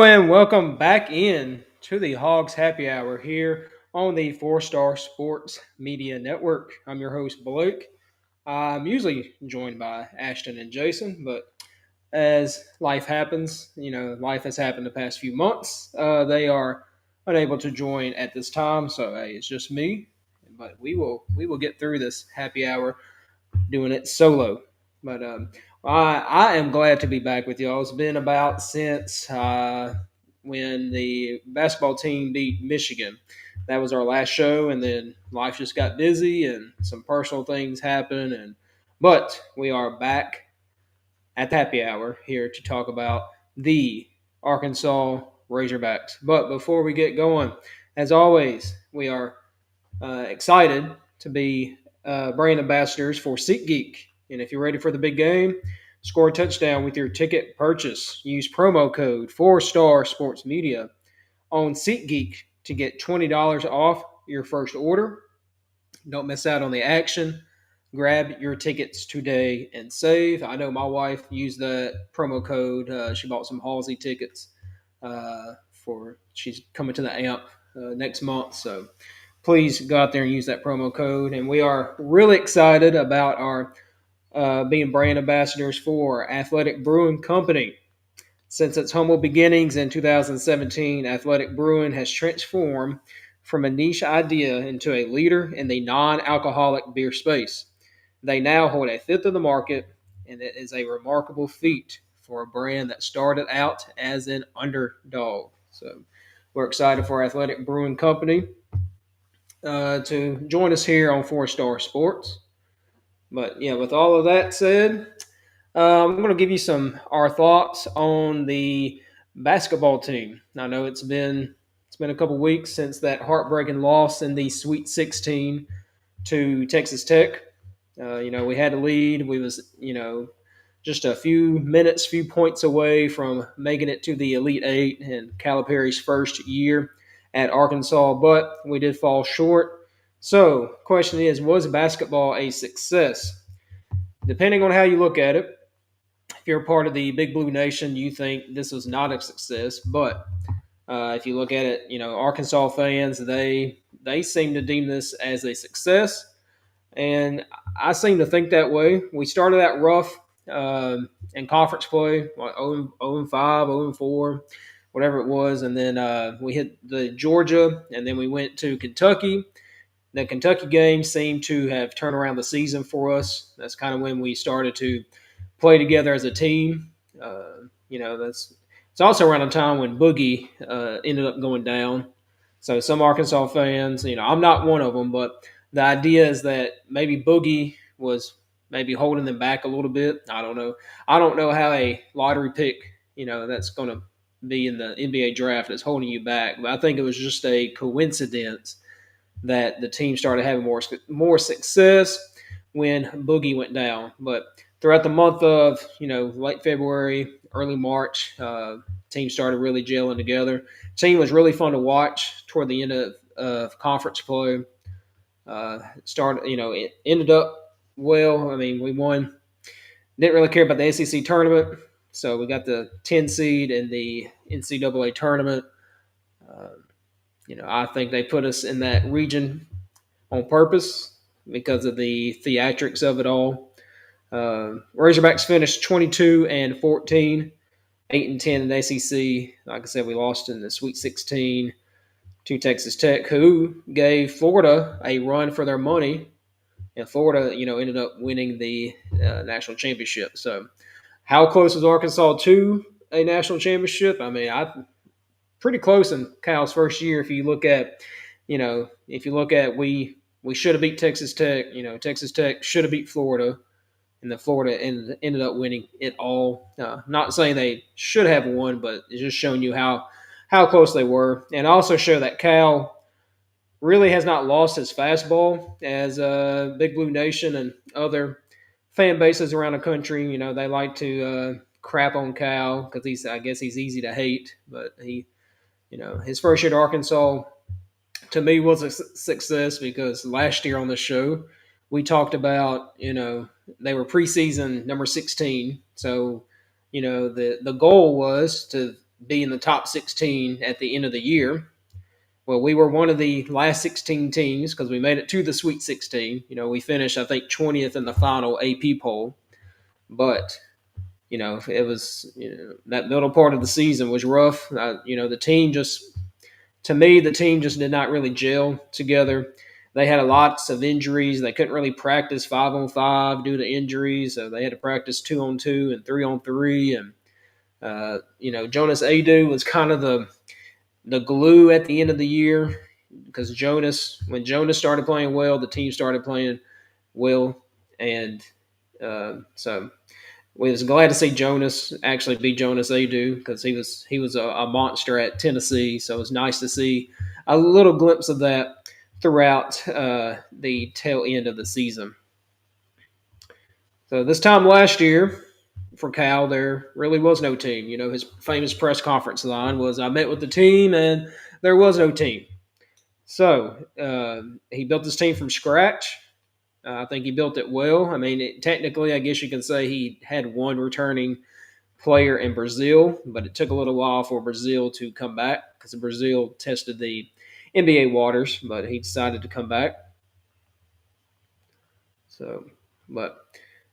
and welcome back in to the Hogs Happy Hour here on the Four Star Sports Media Network. I'm your host, Blake. I'm usually joined by Ashton and Jason, but as life happens, life has happened the past few months. They are unable to join at this time, so hey, it's just me. But we will get through this happy hour doing it solo. But I am glad to be back with y'all. It's been about since when the basketball team beat Michigan. That was our last show, and then life just got busy, and some personal things happened. But we are back at the happy hour here to talk about the Arkansas Razorbacks. But before we get going, as always, we are excited to be brand ambassadors for SeatGeek. And if you're ready for the big game, score a touchdown with your ticket purchase. Use promo code 4 Star Sports Media on SeatGeek to get $20 off your first order. Don't miss out on the action. Grab your tickets today and save. I know my wife used that promo code. She bought some Halsey tickets for she's coming to the AMP next month. So please go out there and use that promo code. And we are really excited about our being brand ambassadors for Athletic Brewing Company. Since its humble beginnings in 2017, Athletic Brewing has transformed from a niche idea into a leader in the non alcoholic beer space. They now hold a fifth of the market, and it is a remarkable feat for a brand that started out as an underdog. So we're excited for Athletic Brewing Company to join us here on 4 Star Sports. But yeah, with all of that said, I'm going to give you some our thoughts on the basketball team. I know it's been a couple weeks since that heartbreaking loss in the Sweet 16 to Texas Tech. We had a lead. We was just a few minutes, few points away from making it to the Elite Eight in Calipari's first year at Arkansas, but we did fall short. So, question is, was basketball a success? Depending on how you look at it, if you're a part of the Big Blue Nation, you think this was not a success. But if you look at it, Arkansas fans they seem to deem this as a success, and I seem to think that way. We started out rough in conference play, like 0 5, 0 4, whatever it was, and then we hit the Georgia, and then we went to Kentucky. The Kentucky game seemed to have turned around the season for us. That's kind of when we started to play together as a team. That's it's also around a time when Boogie ended up going down. So some Arkansas fans, I'm not one of them, but the idea is that maybe Boogie was maybe holding them back a little bit. I don't know. I don't know how a lottery pick, that's going to be in the NBA draft is holding you back. But I think it was just a coincidence that the team started having more success when Boogie went down. But throughout the month of late February, early March, team started really gelling together. Team was really fun to watch toward the end of conference play. It ended up well. I mean, we won. Didn't really care about the SEC tournament, so we got the 10 seed in the NCAA tournament. I think they put us in that region on purpose because of the theatrics of it all. Razorbacks finished 22-14, 8-10 in the ACC. Like I said, we lost in the Sweet 16 to Texas Tech, who gave Florida a run for their money, and Florida, ended up winning the national championship. So, how close was Arkansas to a national championship? I mean, I pretty close in Cal's first year. If you look at we should have beat Texas Tech. Texas Tech should have beat Florida, and the Florida ended up winning it all. Not saying they should have won, but it's just showing you how close they were, and also show that Cal really has not lost his fastball as Big Blue Nation and other fan bases around the country. They like to crap on Cal because I guess he's easy to hate, but his first year at Arkansas to me was a success because last year on the show we talked about they were preseason number 16, so the goal was to be in the top 16 at the end of the year. Well, we were one of the last 16 teams because we made it to the Sweet 16. We finished, I think, 20th in the final AP poll. But, it was, that middle part of the season was rough. The team just, to me, the team just did not really gel together. They had lots of injuries. They couldn't really practice 5-on-5 due to injuries. So they had to practice 2-on-2 and 3-on-3. And, Jonas Adu was kind of the glue at the end of the year because when Jonas started playing well, the team started playing well, and so we was glad to see Jonas actually be Jonas Adu because he was a monster at Tennessee. So it was nice to see a little glimpse of that throughout the tail end of the season. So this time last year, for Cal, there really was no team. His famous press conference line was, "I met with the team, and there was no team." So he built this team from scratch. I think he built it well. I mean, technically, I guess you can say he had one returning player in Brazil, but it took a little while for Brazil to come back because Brazil tested the NBA waters, but he decided to come back. So, but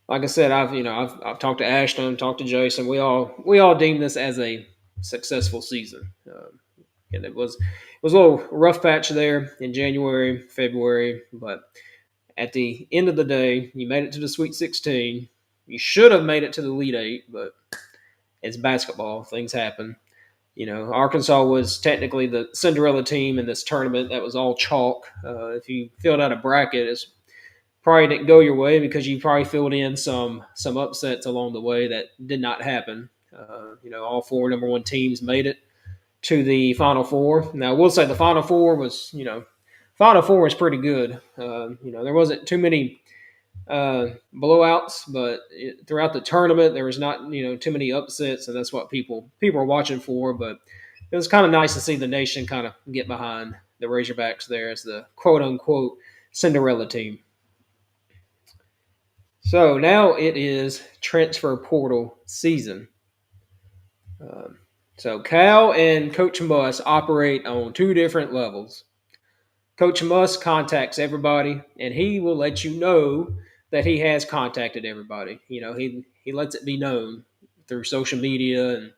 like I said, I've talked to Ashton, talked to Jason. We all deem this as a successful season, and it was a little rough patch there in January, February, but at the end of the day, you made it to the Sweet 16. You should have made it to the Elite Eight, but it's basketball. Things happen. Arkansas was technically the Cinderella team in this tournament. That was all chalk. If you filled out a bracket, it's probably didn't go your way because you probably filled in some upsets along the way that did not happen. All four number one teams made it to the Final Four. Now, I will say the Final Four was pretty good. There wasn't too many blowouts, but throughout the tournament there was not too many upsets, and that's what people are watching for. But it was kind of nice to see the nation kind of get behind the Razorbacks there as the quote unquote Cinderella team. So now it is transfer portal season. So Cal and Coach Muss operate on two different levels. Coach Muss contacts everybody, and he will let you know that he has contacted everybody. He lets it be known through social media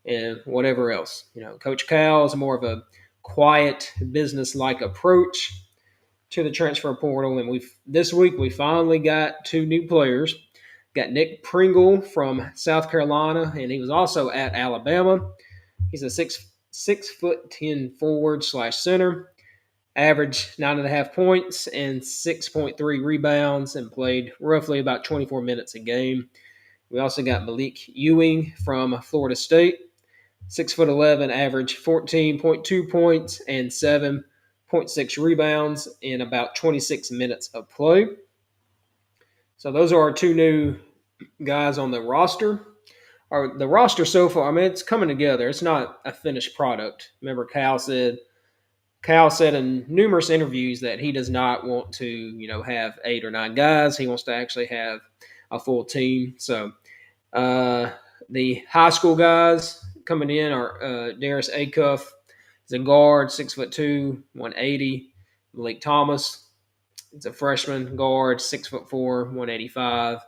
and whatever else. Coach Cal is more of a quiet, business-like approach to the transfer portal, and this week we finally got two new players. Got Nick Pringle from South Carolina, and he was also at Alabama. He's a 6'10" forward/center, averaged 9.5 points and 6.3 rebounds, and played roughly about 24 minutes a game. We also got Malik Ewing from Florida State, 6'11", averaged 14.2 points and 7.6 rebounds in about 26 minutes of play. So those are our two new guys on the roster. The roster so far, I mean, it's coming together. It's not a finished product. Remember, Cal said in numerous interviews that he does not want to, have 8 or 9 guys. He wants to actually have a full team. So the high school guys coming in are Darius Acuff. He's a guard, 6'2", 180. Malik Thomas, it's a freshman guard, 6'4", 185.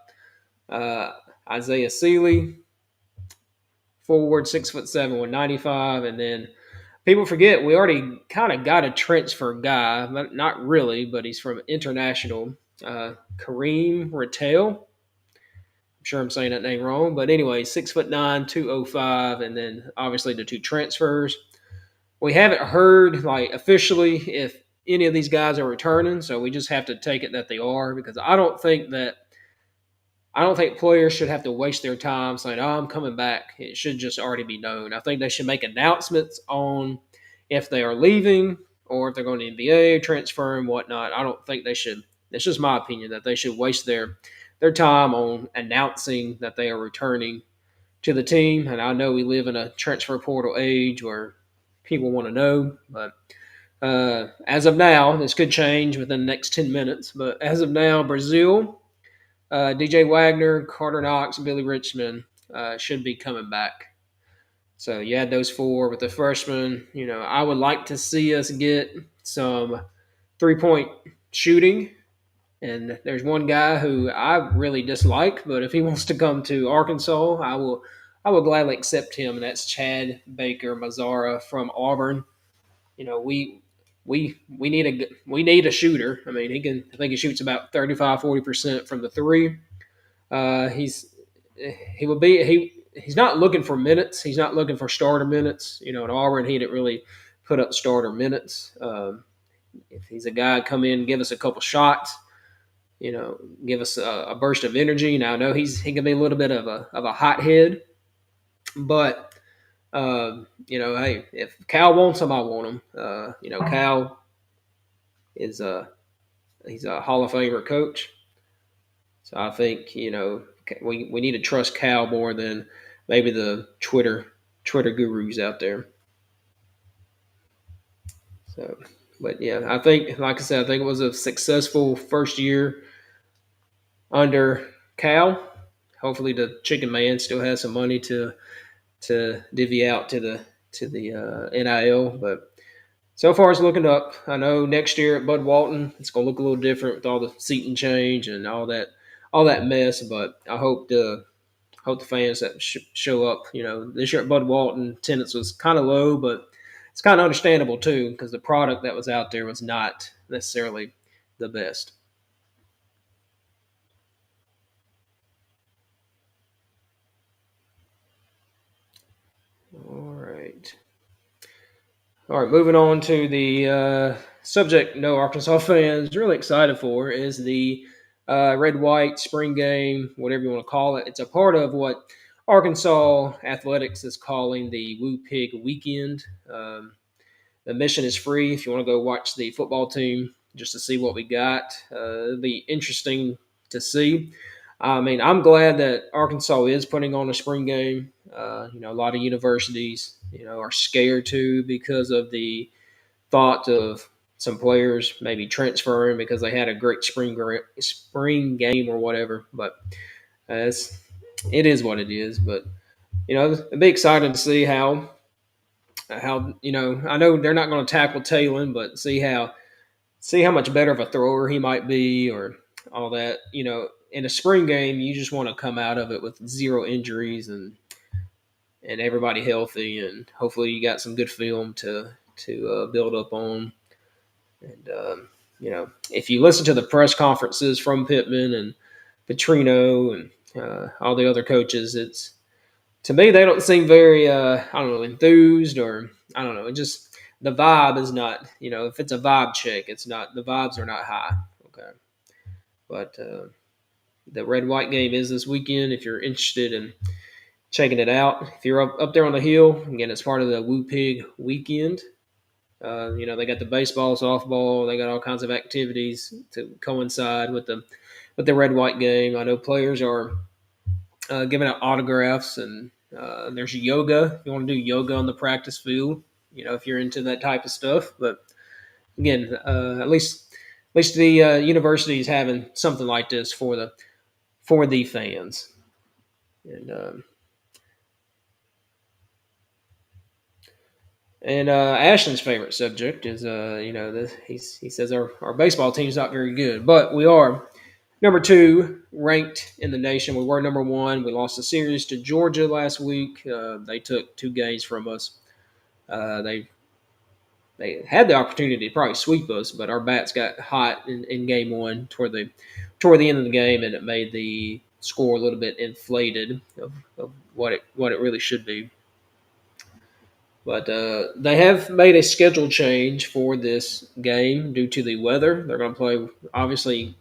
Isaiah Sealy, forward, 6'7", 195. And then people forget we already kind of got a transfer guy, but not really, but he's from international. Kareem Rattel. I'm sure I'm saying that name wrong, but anyway, 6'9", 205, and then obviously the two transfers. We haven't heard officially if any of these guys are returning, so we just have to take it that they are, because I don't think players should have to waste their time saying, "Oh, I'm coming back." It should just already be known. I think they should make announcements on if they are leaving or if they're going to NBA, transfer and whatnot. I don't think they should. It's just my opinion that they should waste their time on announcing that they are returning to the team. And I know we live in a transfer portal age where people want to know, but as of now, this could change within the next 10 minutes. But as of now, Brazil, DJ Wagner, Carter Knox, Billy Richmond should be coming back. So you had those four with the freshmen. I would like to see us get some 3-point shooting. And there's one guy who I really dislike, but if he wants to come to Arkansas, I will gladly accept him, and that's Chad Baker Mazzara from Auburn. We need a shooter. I mean, I think he shoots about 35-40% from the three. He's he would be he's not looking for minutes. He's not looking for starter minutes. At Auburn, he didn't really put up starter minutes. If he's a guy come in, give us a couple shots, give us a burst of energy. Now I know he can be a little bit of a hothead, but hey, if Cal wants him, I want him. Cal is he's a Hall of Famer coach, so I think we need to trust Cal more than maybe the Twitter gurus out there. So, but yeah, I think, like I said, I think it was a successful first year under Cal. Hopefully, the Chicken Man still has some money to divvy out to the NIL, but so far it's looking up. I know next year at Bud Walton it's going to look a little different with all the seating change and all that mess. But I hope the fans that show up. This year at Bud Walton attendance was kind of low, but it's kind of understandable too because the product that was out there was not necessarily the best. All right. All right, moving on to the subject no Arkansas fans really excited for is the red white spring game, whatever you want to call it. It's a part of what Arkansas athletics is calling the Woo Pig Weekend. The admission is free if you want to go watch the football team just to see what we got. It'll be interesting to see. I mean, I'm glad that Arkansas is putting on a spring game. A lot of universities, are scared to because of the thought of some players maybe transferring because they had a great spring game or whatever. But it is what it is. But it'd be exciting to see how I know they're not going to tackle Talon, but see how much better of a thrower he might be or all that. In a spring game, you just want to come out of it with zero injuries and everybody healthy, and hopefully you got some good film to build up on. And if you listen to the press conferences from Pittman and Petrino and all the other coaches, it's to me they don't seem very I don't know, enthused, or I don't know. It just the vibe is not. If it's a vibe check, it's not, the vibes are not high. Okay, but the red white game is this weekend. If you're interested in checking it out, if you're up there on the hill, again, it's part of the Woo Pig Weekend. They got the baseball, softball, they got all kinds of activities to coincide with the red white game. I know players are giving out autographs, and there's yoga. You want to do yoga on the practice field, if you're into that type of stuff. But again, at least the university is having something like this for the fans. And Ashton's favorite subject is, he says our baseball team's not very good, but we are number two ranked in the nation. We were number one. We lost the series to Georgia last week. They took two games from us. They had the opportunity to probably sweep us, but our bats got hot in game one toward the end of the game, and it made the score a little bit inflated of what it really should be. But they have made a schedule change for this game due to the weather. They're going to play, obviously,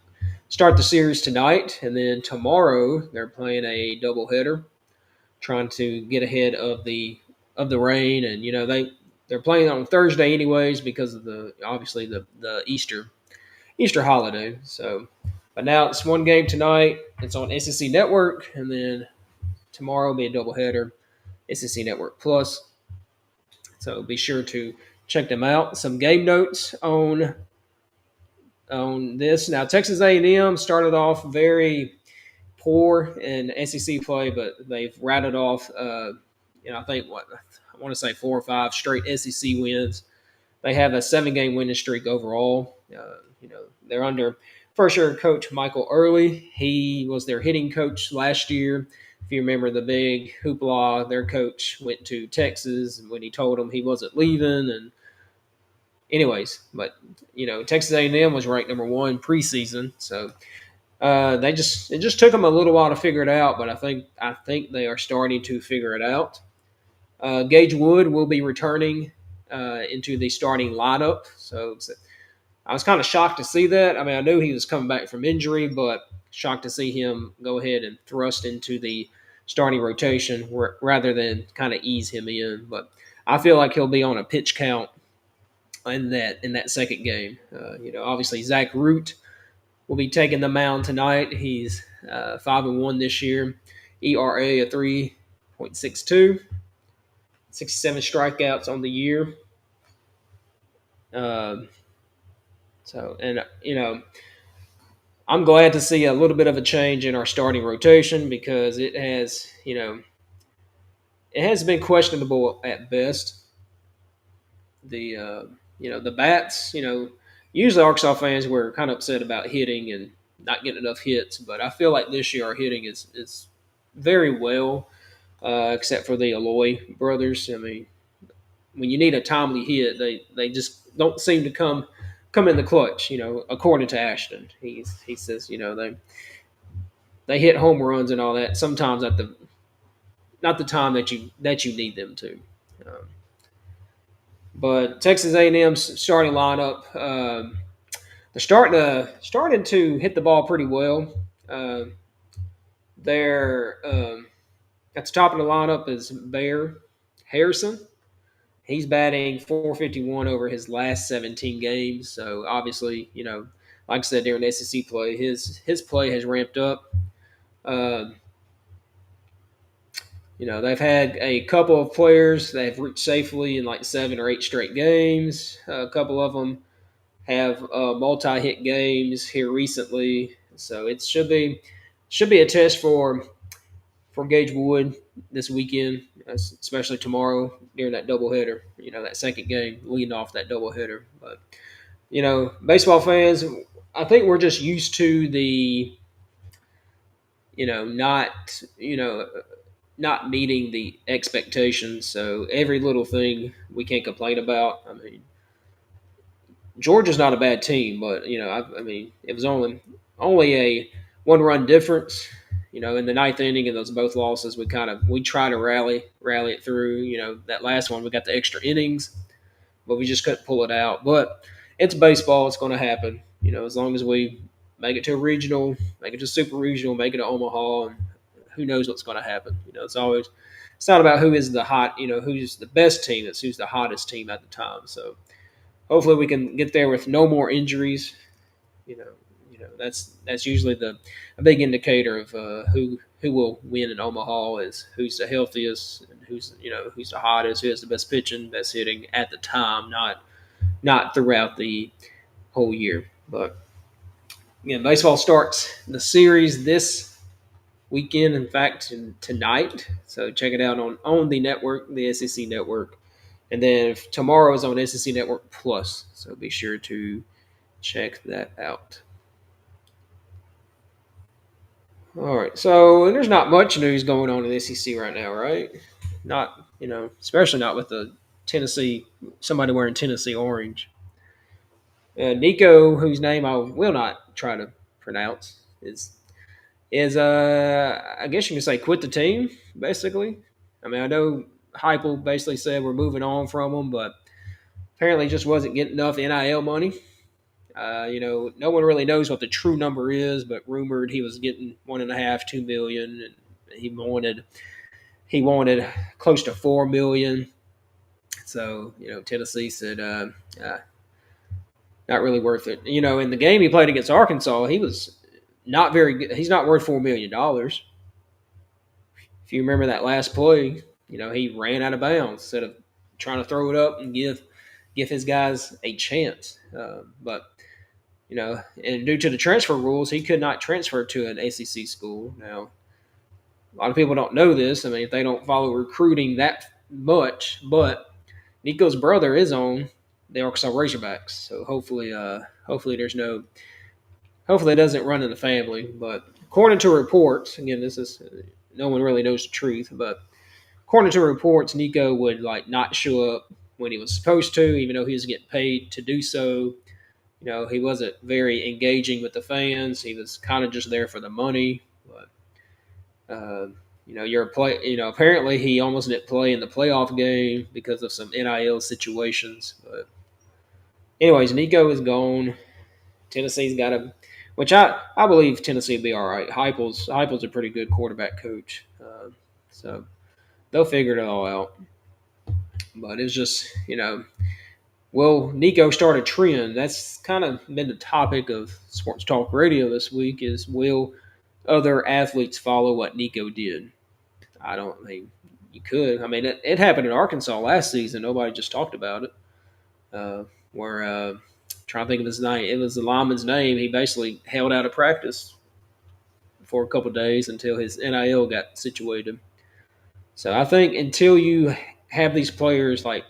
start the series tonight, and then tomorrow they're playing a doubleheader, trying to get ahead of the rain. And they're playing on Thursday anyways because of the Easter holiday. So, but now it's one game tonight. It's on SEC Network, and then tomorrow will be a doubleheader, SEC Network Plus. So be sure to check them out. Some game notes on this. Now Texas A&M started off very poor in SEC play, but they've rattled off I think what I want to say 4 or 5 straight SEC wins. They have a 7 game winning streak overall. They're under first year coach Michael Early. He was their hitting coach last year. If you remember the big hoopla, their coach went to Texas when he told them he wasn't leaving. And anyways, but Texas A&M was ranked number 1 preseason, so it just took them a little while to figure it out. But I think they are starting to figure it out. Gage Wood will be returning into the starting lineup. So I was kind of shocked to see that. I mean, I knew he was coming back from injury, but shocked to see him go ahead and thrust into the starting rotation rather than kind of ease him in. But I feel like he'll be on a pitch count in that second game. Obviously Zach Root will be taking the mound tonight. He's 5-1 this year, ERA of 3.62, 67 strikeouts on the year. Um, and I'm glad to see a little bit of a change in our starting rotation because it has been questionable at best. The bats. Usually Arkansas fans were kind of upset about hitting and not getting enough hits, but I feel like this year our hitting is very well, except for the Aloy brothers. I mean, when you need a timely hit, they just don't seem to come in the clutch. According to Ashton, he says they hit home runs and all that sometimes at the not the time that you need them to. Um, but Texas A&M's starting lineup, they're starting to hit the ball pretty well. Uh, they're at the top of the lineup is Bear Harrison. He's batting 451 over his last 17 games. So obviously, like I said during SEC play, his play has ramped up. Uh, they've had a couple of players that have reached safely in like 7 or 8 straight games. A couple of them have multi-hit games here recently, so it should be a test for Gage Wood this weekend, especially tomorrow during that doubleheader. That second game leading off that doubleheader. But baseball fans, I think we're just used to the not not meeting the expectations. So every little thing we can't complain about. I mean, Georgia's not a bad team, but I mean, it was only a 1 run difference. In the ninth inning and those both losses, we try to rally it through. That last one we got the extra innings, but we just couldn't pull it out. But it's baseball; it's going to happen. As long as we make it to a regional, make it to super regional, make it to Omaha, and who knows what's going to happen. It's not about who is the hot, who's the best team. It's who's the hottest team at the time. So hopefully we can get there with no more injuries. You know, that's usually a big indicator of who will win in Omaha is who's the healthiest and who's the hottest, who has the best pitching, best hitting at the time, not throughout the whole year. But again, baseball starts the series this weekend. In fact, tonight. So check it out on the network, the SEC network. And then tomorrow is on SEC Network Plus, so be sure to check that out. All right, so there's not much news going on in the SEC right now, right? Not, especially not with the Tennessee, somebody wearing Tennessee orange. Nico, whose name I will not try to pronounce, is I guess you can say quit the team, basically. I mean, I know Heupel basically said we're moving on from him, but apparently just wasn't getting enough NIL money. No one really knows what the true number is, but rumored he was getting 1.5, 2 million, and he wanted close to 4 million. So Tennessee said, not really worth it. In the game he played against Arkansas, he was not very good. He's not worth $4 million. If you remember that last play, he ran out of bounds instead of trying to throw it up and give his guys a chance. But and due to the transfer rules, he could not transfer to an ACC school. Now, a lot of people don't know this. I mean, if they don't follow recruiting that much, but Nico's brother is on the Arkansas Razorbacks, so hopefully there's no hopefully it doesn't run in the family. But according to reports, again, this is no one really knows the truth, but according to reports, Nico would like not show up when he was supposed to, even though he was getting paid to do so. He wasn't very engaging with the fans. He was kind of just there for the money. But you're a play. Apparently he almost didn't play in the playoff game because of some NIL situations. But anyways, Nico is gone. Tennessee's got a, which I believe Tennessee will be all right. Heupel's a pretty good quarterback coach, so they'll figure it all out. But it's just will Nico start a trend? That's kind of been the topic of sports talk radio this week. Is will other athletes follow what Nico did? I don't I mean you could. I mean it happened in Arkansas last season. Nobody just talked about it. Where trying to think of his name. It was the lineman's name. He basically held out of practice for a couple of days until his NIL got situated. So I think until you have these players like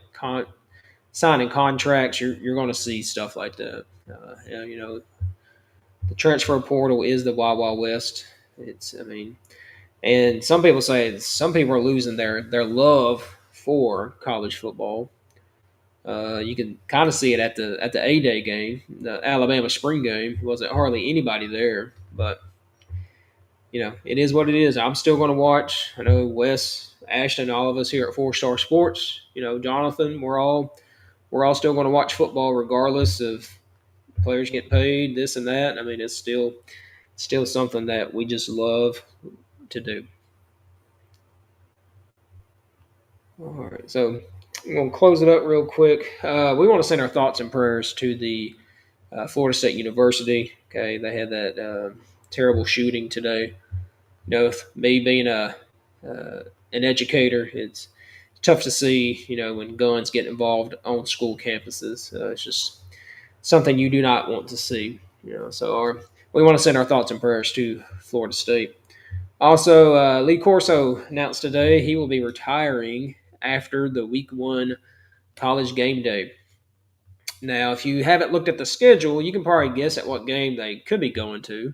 signing contracts, you're going to see stuff like that. The transfer portal is the Wild Wild West. And some people say some people are losing their love for college football. You can kind of see it at the A-Day game, the Alabama spring game. Wasn't hardly anybody there, but it is what it is. I'm still going to watch. I know Wes, Ashton, all of us here at Four Star Sports. Jonathan, we're all still going to watch football regardless of players get paid, this and that. I mean, it's still something that we just love to do. All right, so I'm going to close it up real quick. We want to send our thoughts and prayers to the Florida State University. Okay, they had that terrible shooting today. Me being an educator, it's tough to see. When guns get involved on school campuses, it's just something you do not want to see. We want to send our thoughts and prayers to Florida State. Also, Lee Corso announced today he will be retiring after the Week 1 college game day. Now, if you haven't looked at the schedule, you can probably guess at what game they could be going to.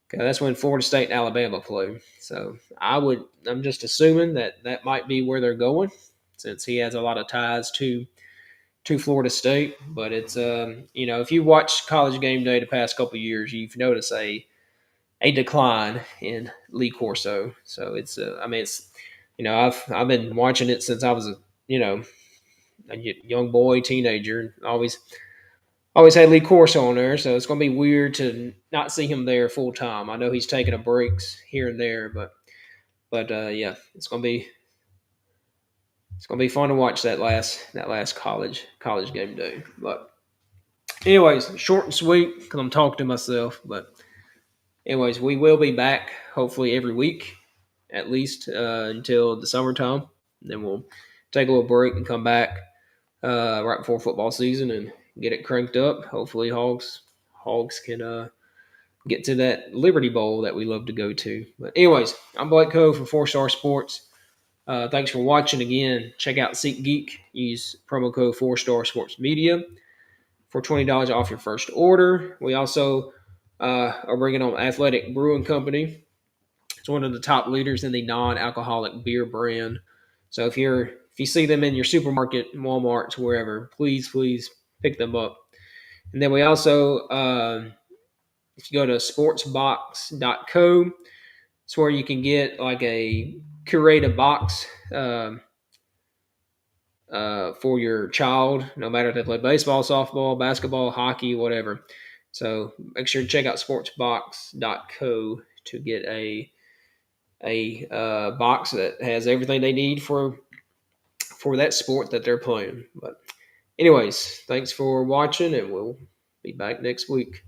Okay, that's when Florida State and Alabama play. So I'm just assuming that might be where they're going, since he has a lot of ties to Florida State. But it's if you watch College Game Day the past couple of years, you've noticed a decline in Lee Corso. So I've been watching it since I was a young boy, teenager, always had Lee Corso on there. So it's going to be weird to not see him there full time. I know he's taking a breaks here and there, but yeah, it's gonna be fun to watch that last college game day. But anyways, short and sweet because I'm talking to myself. But anyways, we will be back hopefully every week, at least until the summertime. Then we'll take a little break and come back right before football season and get it cranked up. Hopefully, Hogs can get to that Liberty Bowl that we love to go to. But anyways, I'm Blake Cove from Four Star Sports. Thanks for watching again. Check out SeatGeek. Use promo code 4 Star Sports Media for $20 off your first order. We also are bringing on Athletic Brewing Company. It's one of the top leaders in the non-alcoholic beer brand. So if you see them in your supermarket, Walmart, wherever, please pick them up. And then we also, if you go to sportsbox.co, it's where you can get like a curated box for your child, no matter if they play baseball, softball, basketball, hockey, whatever. So make sure to check out sportsbox.co to get a box that has everything they need for that sport that they're playing. But anyways, thanks for watching, and we'll be back next week.